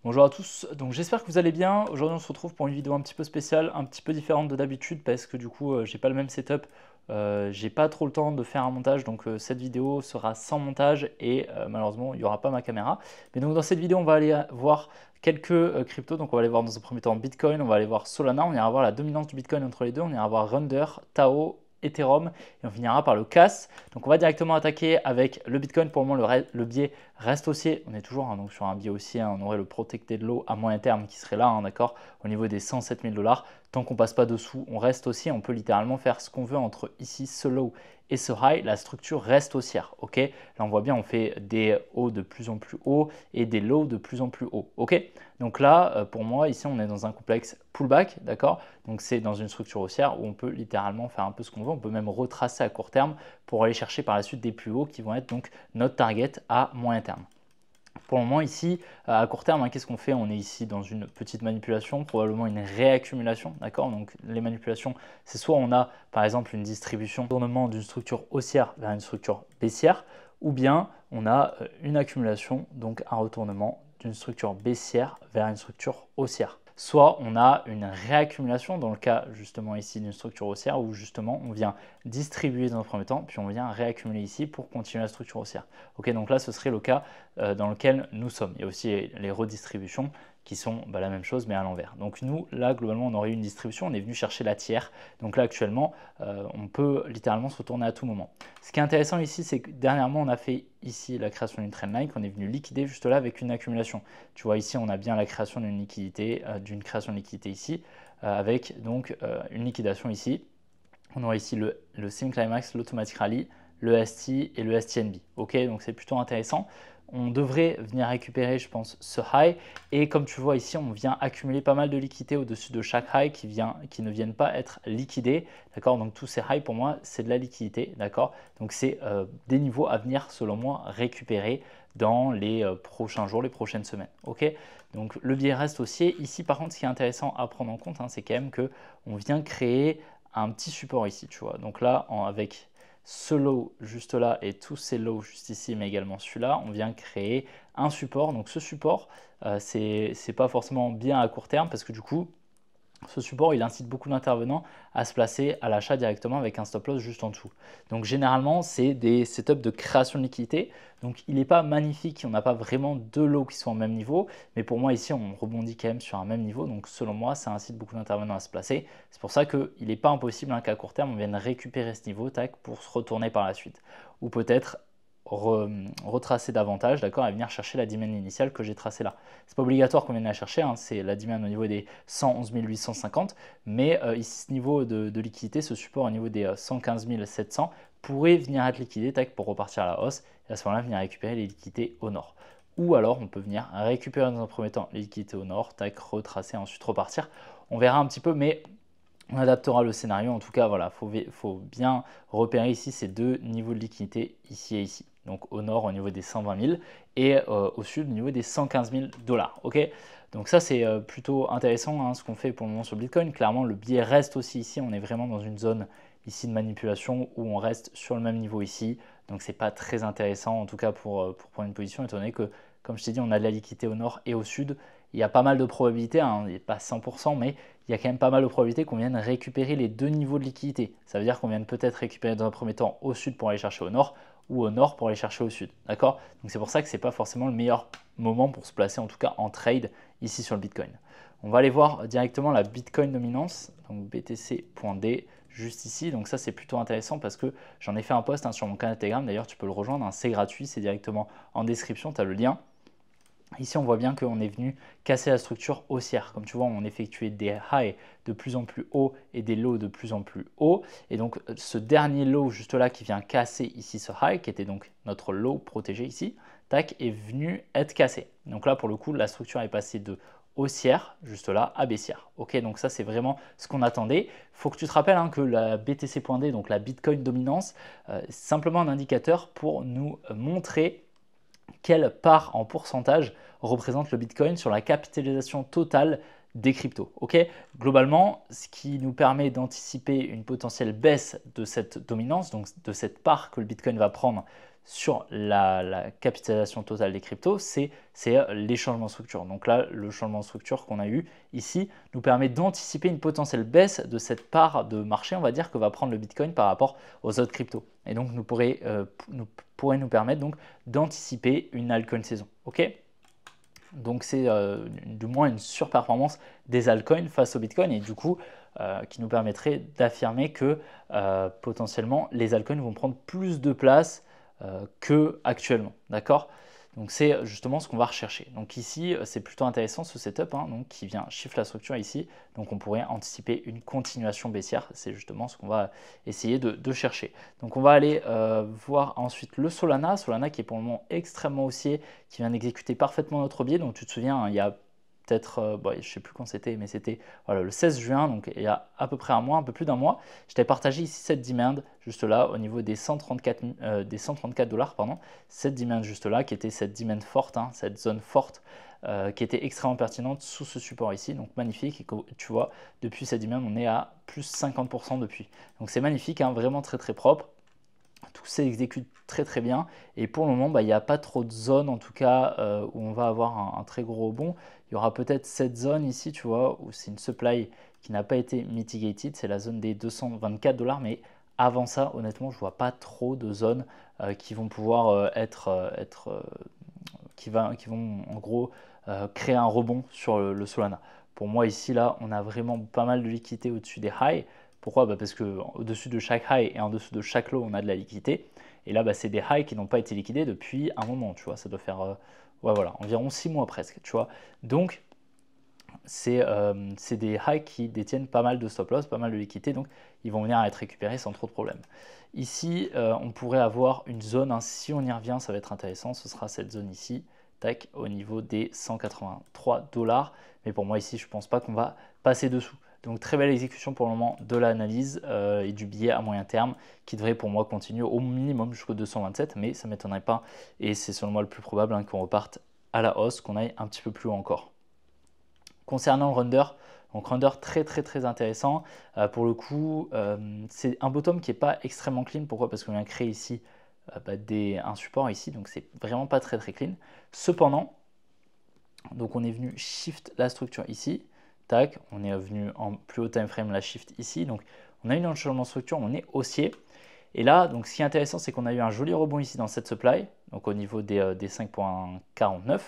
Bonjour à tous, donc j'espère que vous allez bien. Aujourd'hui on se retrouve pour une vidéo un petit peu spéciale, un petit peu différente de d'habitude parce que du coup j'ai pas le même setup, j'ai pas trop le temps de faire un montage donc cette vidéo sera sans montage et malheureusement il n'y aura pas ma caméra. Mais donc dans cette vidéo on va aller voir quelques cryptos, donc on va aller voir dans un premier temps Bitcoin, on va aller voir Solana, on ira voir la dominance du Bitcoin entre les deux, on ira voir Runder, Tao, Ethereum et on finira par le CAS. Donc on va directement attaquer avec le Bitcoin. Pour le moment le biais reste haussier, on est toujours donc sur un biais haussier, on aurait le protected low à moyen terme qui serait là, d'accord, au niveau des 107 000 $. Tant qu'on passe pas dessous, on reste haussier, on peut littéralement faire ce qu'on veut entre ici ce low et ce high, la structure reste haussière, ok. Là on voit bien, on fait des hauts de plus en plus hauts et des lows de plus en plus hauts, ok. Donc là, pour moi, ici on est dans un complexe pullback, d'accord. Donc c'est dans une structure haussière où on peut littéralement faire un peu ce qu'on veut, on peut même retracer à court terme pour aller chercher par la suite des plus hauts qui vont être donc notre target à moyen terme. Pour le moment ici, à court terme, qu'est-ce qu'on fait? On est ici dans une petite manipulation, probablement une réaccumulation, d'accord. Donc les manipulations, c'est soit on a par exemple une distribution, tournement d'une structure haussière vers une structure baissière, ou bien on a une accumulation, donc un retournement d'une structure baissière vers une structure haussière. Soit on a une réaccumulation dans le cas justement ici d'une structure haussière où justement on vient distribuer dans un premier temps, puis on vient réaccumuler ici pour continuer la structure haussière. Ok, donc là ce serait le cas dans lequel nous sommes. Il y a aussi les redistributions qui sont la même chose mais à l'envers. Donc nous là globalement on aurait eu une distribution, on est venu chercher la tiers. Donc là actuellement on peut littéralement se retourner à tout moment. Ce qui est intéressant ici c'est que dernièrement on a fait ici la création d'une trendline qu'on est venu liquider juste là avec une accumulation. Tu vois ici on a bien la création d'une liquidité, d'une création de liquidité ici avec donc une liquidation ici. On aura ici le Sim Climax, l'Automatic Rally, le ST et le STNB. Ok, donc c'est plutôt intéressant. On devrait venir récupérer, je pense, ce high. Et comme tu vois ici, on vient accumuler pas mal de liquidités au-dessus de chaque high qui ne viennent pas être liquidés. D'accord, donc tous ces highs, pour moi, c'est de la liquidité. D'accord, donc c'est des niveaux à venir, selon moi, récupérer dans les prochains jours, les prochaines semaines. Ok, donc le biais reste haussier. Ici, par contre, ce qui est intéressant à prendre en compte, c'est quand même qu'on vient créer un petit support ici, tu vois. Donc là, avec ce low juste là et tous ces lows juste ici, mais également celui-là, on vient créer un support. Donc ce support, c'est pas forcément bien à court terme parce que du coup, ce support, il incite beaucoup d'intervenants à se placer à l'achat directement avec un stop loss juste en dessous. Donc généralement, c'est des setups de création de liquidité. Donc il n'est pas magnifique, on n'a pas vraiment deux lots qui sont au même niveau. Mais pour moi, ici, on rebondit quand même sur un même niveau. Donc selon moi, ça incite beaucoup d'intervenants à se placer. C'est pour ça qu'il n'est pas impossible qu'à court terme, on vienne récupérer ce niveau tac, pour se retourner par la suite. Ou peut-être retracer davantage, d'accord, et venir chercher la demand initiale que j'ai tracée là. C'est pas obligatoire qu'on vienne la chercher, c'est la demand au niveau des 111 850, mais ici ce niveau de liquidité, ce support au niveau des 115 700 pourrait venir être liquidé tac, pour repartir à la hausse et à ce moment-là venir récupérer les liquidités au nord. Ou alors on peut venir récupérer dans un premier temps les liquidités au nord, tac, retracer, ensuite repartir. On verra un petit peu, mais on adaptera le scénario. En tout cas, voilà, faut bien repérer ici ces deux niveaux de liquidité, ici et ici. Donc au nord au niveau des 120 000 et au sud au niveau des 115 000 $. Ok, donc ça c'est plutôt intéressant ce qu'on fait pour le moment sur le Bitcoin. Clairement, le biais reste aussi ici. On est vraiment dans une zone ici de manipulation où on reste sur le même niveau ici. Donc c'est pas très intéressant en tout cas pour prendre une position, étant donné que, comme je t'ai dit, on a de la liquidité au nord et au sud. Il y a pas mal de probabilités, il n'est pas 100%, mais il y a quand même pas mal de probabilités qu'on vienne récupérer les deux niveaux de liquidité. Ça veut dire qu'on vienne peut-être récupérer dans un premier temps au sud pour aller chercher au nord ou au nord pour aller chercher au sud. D'accord? Donc c'est pour ça que ce n'est pas forcément le meilleur moment pour se placer, en tout cas en trade ici sur le Bitcoin. On va aller voir directement la Bitcoin dominance, donc BTC.D juste ici. Donc ça c'est plutôt intéressant parce que j'en ai fait un post sur mon canal Telegram. D'ailleurs tu peux le rejoindre, c'est gratuit, c'est directement en description, tu as le lien. Ici, on voit bien qu'on est venu casser la structure haussière. Comme tu vois, on effectuait des highs de plus en plus hauts et des lows de plus en plus hauts. Et donc, ce dernier low juste là qui vient casser ici ce high, qui était donc notre low protégé ici, tac, est venu être cassé. Donc là, pour le coup, la structure est passée de haussière, juste là, à baissière. Ok, donc ça, c'est vraiment ce qu'on attendait. Il faut que tu te rappelles que la BTC.D, donc la Bitcoin dominance, c'est simplement un indicateur pour nous montrer quelle part en pourcentage représente le Bitcoin sur la capitalisation totale des cryptos. Ok, globalement, ce qui nous permet d'anticiper une potentielle baisse de cette dominance, donc de cette part que le Bitcoin va prendre sur la capitalisation totale des cryptos, c'est les changements de structure. Donc là, le changement de structure qu'on a eu ici nous permet d'anticiper une potentielle baisse de cette part de marché, on va dire, que va prendre le Bitcoin par rapport aux autres cryptos. Et donc, pourrait nous permettre donc d'anticiper une altcoin saison. Ok, donc c'est du moins une surperformance des altcoins face au Bitcoin et du coup qui nous permettrait d'affirmer que potentiellement les altcoins vont prendre plus de place que actuellement. D'accord? Donc c'est justement ce qu'on va rechercher. Donc ici c'est plutôt intéressant ce setup donc, qui vient chiffre la structure ici. Donc on pourrait anticiper une continuation baissière. C'est justement ce qu'on va essayer de chercher. Donc on va aller voir ensuite le Solana. Solana qui est pour le moment extrêmement haussier, qui vient d'exécuter parfaitement notre biais. Donc tu te souviens, il y a peut-être, je ne sais plus quand c'était, mais c'était voilà, le 16 juin, donc il y a à peu près un mois, un peu plus d'un mois. Je t'ai partagé ici cette demand, juste là, au niveau des 134 $, pardon, cette demand juste là, qui était cette demand forte, cette zone forte, qui était extrêmement pertinente sous ce support ici, donc magnifique. Et tu vois, depuis cette demand, on est à plus 50% depuis. Donc c'est magnifique, vraiment très très propre. Tout s'exécute très très bien et pour le moment il n'y a pas trop de zones en tout cas où on va avoir un très gros rebond. Il y aura peut-être cette zone ici, tu vois, où c'est une supply qui n'a pas été mitigated, c'est la zone des 224 $, mais avant ça honnêtement je vois pas trop de zones qui vont pouvoir qui vont en gros créer un rebond sur le Solana. Pour moi ici là on a vraiment pas mal de liquidité au-dessus des highs. Pourquoi? Parce qu'au-dessus de chaque high et en dessous de chaque low, on a de la liquidité. Et là, c'est des highs qui n'ont pas été liquidés depuis un moment, tu vois. Ça doit faire ouais, voilà, environ 6 mois presque, tu vois. Donc, c'est des highs qui détiennent pas mal de stop loss, pas mal de liquidité. Donc, ils vont venir à être récupérés sans trop de problèmes. Ici, on pourrait avoir une zone, si on y revient, ça va être intéressant. Ce sera cette zone ici, tac, au niveau des 183 $. Mais pour moi, ici, je ne pense pas qu'on va passer dessous. Donc très belle exécution pour le moment de l'analyse et du billet à moyen terme qui devrait pour moi continuer au minimum jusqu'au 227, mais ça ne m'étonnerait pas et c'est selon moi le plus probable qu'on reparte à la hausse, qu'on aille un petit peu plus haut encore. Concernant le render, donc render très très très intéressant. Pour le coup, c'est un bottom qui n'est pas extrêmement clean. Pourquoi? Parce qu'on vient créer ici un support ici, donc c'est vraiment pas très très clean. Cependant, donc on est venu shift la structure ici. Tac, on est venu en plus haut time frame la shift ici. Donc on a une changement de structure, on est haussier. Et là, donc ce qui est intéressant, c'est qu'on a eu un joli rebond ici dans cette supply, donc au niveau des 5,49.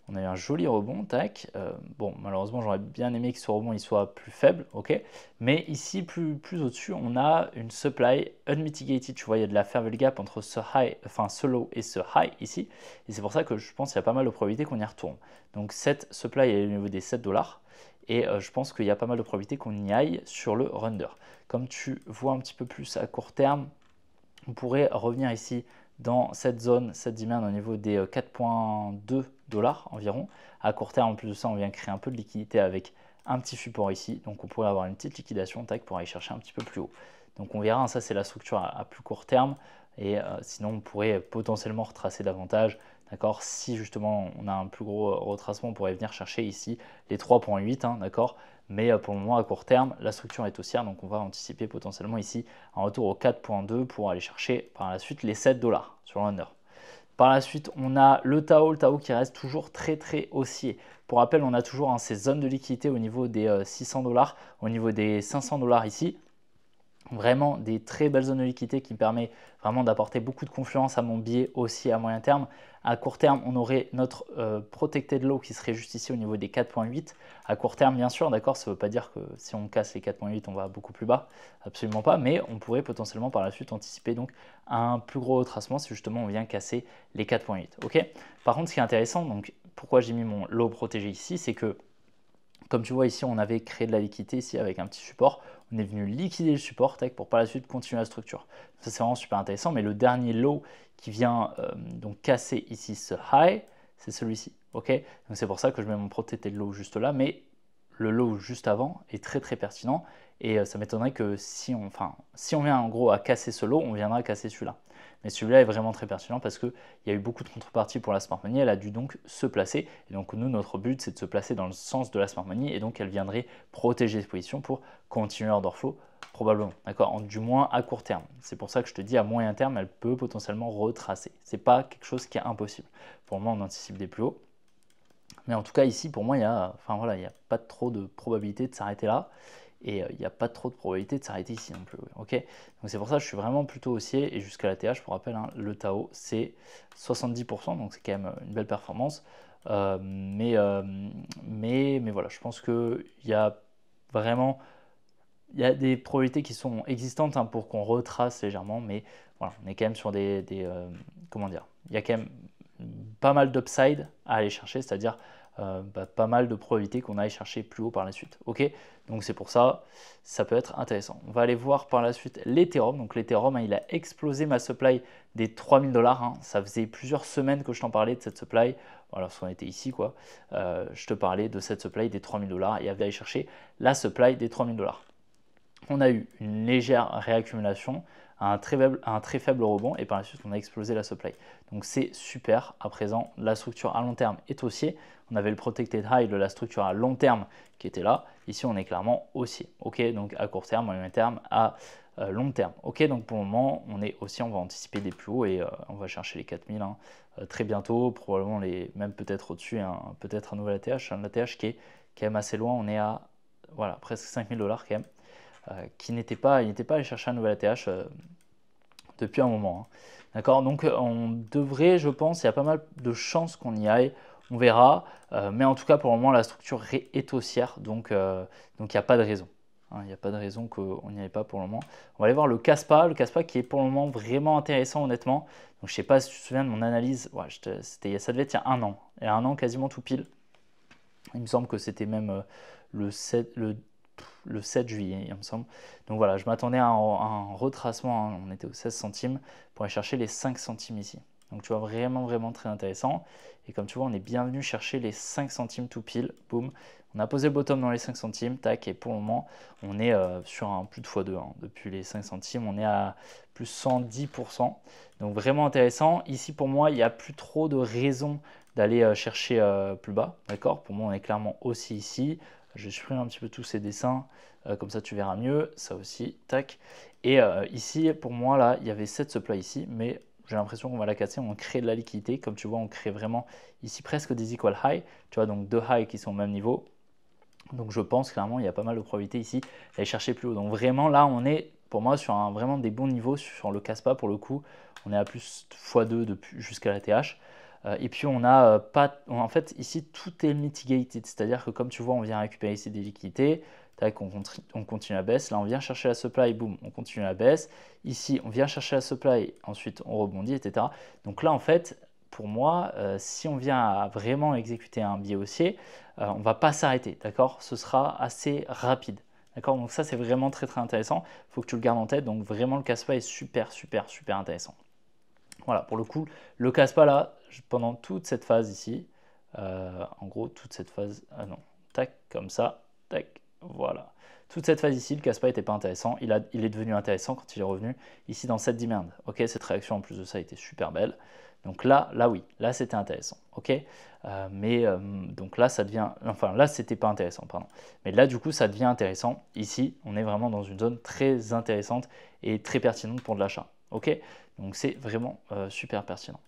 On a eu un joli rebond, tac. Bon, malheureusement, j'aurais bien aimé que ce rebond il soit plus faible, ok. Mais ici, plus au-dessus, on a une supply unmitigated. Tu vois, il y a de la fair value gap entre ce high, enfin ce low et ce high ici. Et c'est pour ça que je pense qu'il y a pas mal de probabilité qu'on y retourne. Donc cette supply est au niveau des 7 $. Et je pense qu'il y a pas mal de probabilité qu'on y aille sur le render. Comme tu vois un petit peu plus à court terme, on pourrait revenir ici dans cette zone, cette demand au niveau des 4,2 $ environ. À court terme, en plus de ça, on vient créer un peu de liquidité avec un petit support ici. Donc on pourrait avoir une petite liquidation tac, pour aller chercher un petit peu plus haut. Donc on verra, ça c'est la structure à plus court terme. Et sinon, on pourrait potentiellement retracer davantage. D'accord, si justement on a un plus gros retracement, on pourrait venir chercher ici les 3,8, d'accord. Mais pour le moment, à court terme, la structure est haussière, donc on va anticiper potentiellement ici un retour au 4,2 pour aller chercher par la suite les 7 $ sur le under. Par la suite, on a le Tao qui reste toujours très très haussier. Pour rappel, on a toujours ces zones de liquidité au niveau des 600 $, au niveau des 500 $ ici. Vraiment des très belles zones de liquidité qui me permet vraiment d'apporter beaucoup de confiance à mon billet aussi à moyen terme. À court terme, on aurait notre protected low qui serait juste ici au niveau des 4,8. À court terme, bien sûr, d'accord, ça ne veut pas dire que si on casse les 4,8, on va beaucoup plus bas, absolument pas, mais on pourrait potentiellement par la suite anticiper donc un plus gros retracement si justement on vient casser les 4,8. Ok. Par contre, ce qui est intéressant, donc pourquoi j'ai mis mon low protégé ici, c'est que comme tu vois ici, on avait créé de la liquidité ici avec un petit support. On est venu liquider le support pour par la suite continuer la structure. Ça, c'est vraiment super intéressant. Mais le dernier low qui vient donc casser ici ce high, c'est celui-ci. Ok, donc c'est pour ça que je mets mon protected low juste là. Mais le low juste avant est très très pertinent. Et ça m'étonnerait que si on vient en gros à casser ce low, on viendra casser celui-là. Mais celui-là est vraiment très pertinent parce qu'il y a eu beaucoup de contreparties pour la smart money. Elle a dû donc se placer. Et donc nous, notre but, c'est de se placer dans le sens de la smart money. Et donc elle viendrait protéger les positions pour continuer l'order flow probablement, d'accord, du moins à court terme. C'est pour ça que je te dis à moyen terme, elle peut potentiellement retracer. Ce n'est pas quelque chose qui est impossible. Pour le moment, on anticipe des plus hauts. Mais en tout cas, ici, pour moi, il n'y a pas trop de probabilité de s'arrêter là. Et il n'y a pas trop de probabilité de s'arrêter ici non plus. Ok, donc c'est pour ça que je suis vraiment plutôt haussier. Et jusqu'à la TH, pour rappel, hein, le Tao, c'est 70%. Donc c'est quand même une belle performance. Mais voilà, je pense qu'il y a vraiment... Il y a des probabilités qui sont existantes hein, pour qu'on retrace légèrement, mais voilà, on est quand même sur comment dire, il y a quand même pas mal d'upside à aller chercher, c'est-à-dire pas mal de probabilités qu'on aille chercher plus haut par la suite. Ok, donc c'est pour ça, ça peut être intéressant. On va aller voir par la suite l'Ethereum. Donc l'Ethereum, hein, il a explosé ma supply des 3000 $. Hein. Ça faisait plusieurs semaines que je t'en parlais de cette supply. Alors, lorsqu'on était ici, quoi, je te parlais de cette supply des 3000 $ et avait aller chercher la supply des 3000 $. On a eu une légère réaccumulation, un très faible rebond et par la suite on a explosé la supply. Donc c'est super. À présent, la structure à long terme est haussier. On avait le protected high de la structure à long terme qui était là. Ici on est clairement haussier. Ok, donc à court terme, à moyen terme, à long terme. Ok, donc pour le moment on est haussier, on va anticiper des plus hauts et on va chercher les 4000 hein, très bientôt, probablement même peut-être au-dessus, hein, peut-être un nouvel ATH. Un ATH qui est quand même assez loin, on est à voilà, presque 5000 $ quand même. Il n'était pas allé chercher un nouvel ATH depuis un moment. Hein. D'accord, donc on devrait, je pense, il y a pas mal de chances qu'on y aille, on verra. Mais en tout cas, pour le moment, la structure est haussière, donc il n'y a pas de raison. Hein, il n'y a pas de raison qu'on n'y aille pas pour le moment. On va aller voir le Kaspa qui est pour le moment vraiment intéressant, honnêtement. Donc je ne sais pas si tu te souviens de mon analyse, ouais, ça devait être il y a un an. Il y a un an, quasiment tout pile. Il me semble que c'était même le 7 juillet, il me semble. Donc voilà, je m'attendais à un retracement, hein, on était aux 16 centimes, pour aller chercher les 5 centimes ici. Donc tu vois, vraiment très intéressant. Et comme tu vois, on est bien venu chercher les 5 centimes tout pile, boum. On a posé le bottom dans les 5 centimes, tac, et pour le moment, on est sur un plus de x2. Hein. Depuis les 5 centimes, on est à plus 110%. Donc vraiment intéressant. Ici, pour moi, il n'y a plus trop de raison d'aller chercher plus bas, d'accord? Pour moi, on est clairement aussi ici. Je supprime un petit peu tous ces dessins, comme ça tu verras mieux, ça aussi, tac. Et ici, pour moi, là, il y avait cette supply ici, mais j'ai l'impression qu'on va la casser, on crée de la liquidité. Comme tu vois, on crée vraiment ici presque des equal high, tu vois, donc deux highs qui sont au même niveau. Donc je pense clairement, il y a pas mal de probabilité ici d'aller chercher plus haut. Donc vraiment, là, on est pour moi sur vraiment des bons niveaux sur le Kaspa pour le coup. On est à plus x2 jusqu'à la TH. Et puis on a pas, en fait ici tout est mitigated, c'est-à-dire que comme tu vois on vient récupérer ici des liquidités, tac, on continue à baisse, là on vient chercher la supply, boum, on continue à baisse, ici on vient chercher la supply, ensuite on rebondit, etc. Donc là en fait pour moi, si on vient à vraiment exécuter un biais haussier, on ne va pas s'arrêter, d'accord? Ce sera assez rapide. D'accord, donc ça c'est vraiment très intéressant, il faut que tu le gardes en tête, donc vraiment le Kaspa est super intéressant. Voilà, pour le coup, le Kaspa là, pendant toute cette phase ici, en gros, toute cette phase, ah non, tac, comme ça, tac, voilà. Toute cette phase ici, le Kaspa n'était pas intéressant, il est devenu intéressant quand il est revenu ici dans cette demand. Ok, cette réaction en plus de ça était super belle. Donc là oui, là c'était intéressant. Ok, donc là ça devient, enfin là c'était pas intéressant, pardon. Mais là du coup ça devient intéressant. Ici, on est vraiment dans une zone très intéressante et très pertinente pour de l'achat. Ok, donc c'est vraiment super pertinent.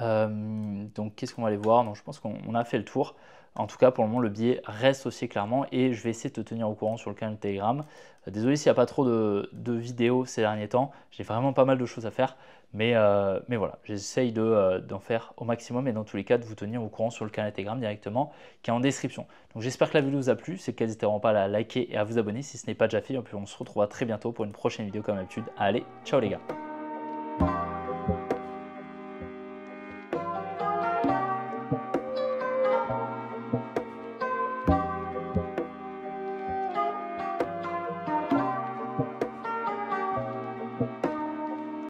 Donc qu'est-ce qu'on va aller voir? Donc je pense qu'on a fait le tour. En tout cas pour le moment le billet reste haussier clairement et je vais essayer de te tenir au courant sur le canal Telegram. Désolé s'il n'y a pas trop de vidéos ces derniers temps, j'ai vraiment pas mal de choses à faire, mais voilà, j'essaye d'en faire au maximum et dans tous les cas de vous tenir au courant sur le canal Telegram directement qui est en description. Donc j'espère que la vidéo vous a plu, c'est qu'elles n'hésiteront pas à la liker et à vous abonner si ce n'est pas déjà fait, et puis on se retrouvera très bientôt pour une prochaine vidéo comme d'habitude. Allez, ciao les gars!